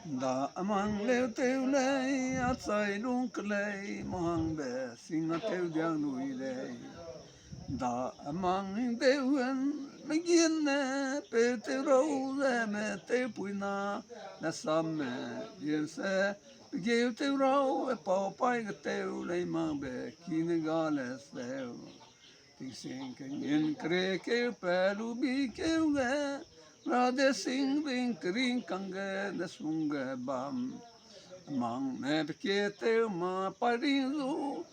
đã mang leo theo lấy át say luôn cái lấy mang bè xin nó theo giang núi lấy đã mang theo anh mấy yên nè pe theo râu ra mẹ theo bụi na sam mẹ yên xe kêu theo râu bỏ bay cái theo lấy mang bè khi nó gà lẹ theo tiếng sinh cái nhìn kề kêu pe lu bi kêu nghe Radhe Singh Ring Kring Kange Nasunga Bam Mang me bekete ma parinzu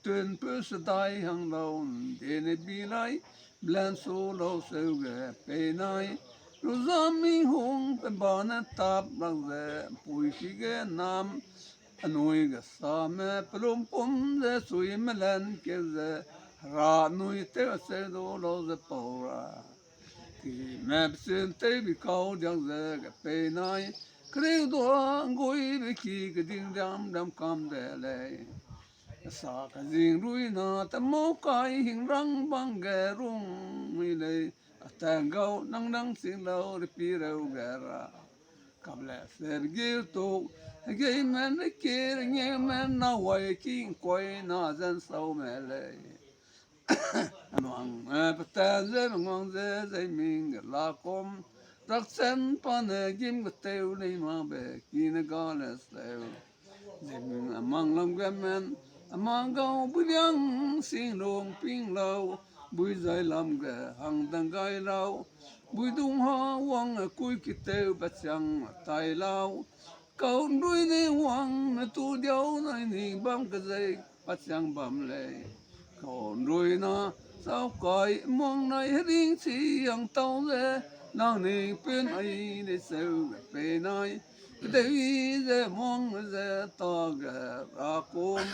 Tuen pus dai hang laun Dene bilai Blan so lo sauge penai Ruzami hung Bana tap langze Pui fige nam Anui ga same Plum pum de sui melan keze Ra nui te se do lo ze pora mẹ xin tây bị câu giang dễ cái bề này kêu đó ngồi bị khi cái tiếng đam đam cam để lại sa cái tiếng ruồi na tâm mô cái hình răng băng ghé rung mi lấy tang gấu năng năng xin lâu để pi râu ghé ra cầm lẽ sẽ kêu tổ cái men cái kia nghe men na quay kinh quay na dân sâu mẹ lấy Mang patan mang ze ming la kom rak sen pan gim teu nei ma be kin ganes teu zing amang lam gamen amang gao bulyang sing long ping lau bui zai lam ge hang dang gai lau bui dung ha wang kui ki teu bat chang tai lau câu đuôi này hoàng tu điếu này ni bám cái dây bắt chang bám lệ còn đuôi na sao coi mong này riêng chỉ ang tao re nàng ni bên ấy để sâu bên này để để mong để ta gà ra con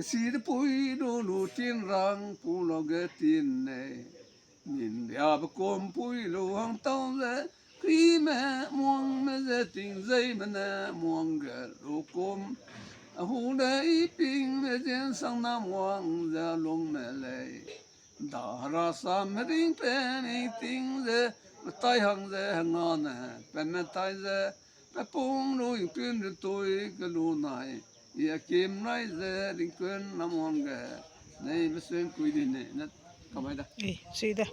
si de pui do lu tin rang pu lo ge tin này nhìn ya ba con pui lu hang tao re khi mẹ mong mẹ để tình dây mà nè mong gà lu con hu đây ping mẹ trên sang nam hoàng ra long mẹ lệ đã ra sam ring pen ting ze tai hang ze hang on pen mẹ tai ze pe pung nuôi pin de tôi cái lu này ya kim này ze đinh quên nam hoàng gà này mới xuyên quy đi này nó cầm ai đó Ih, sida.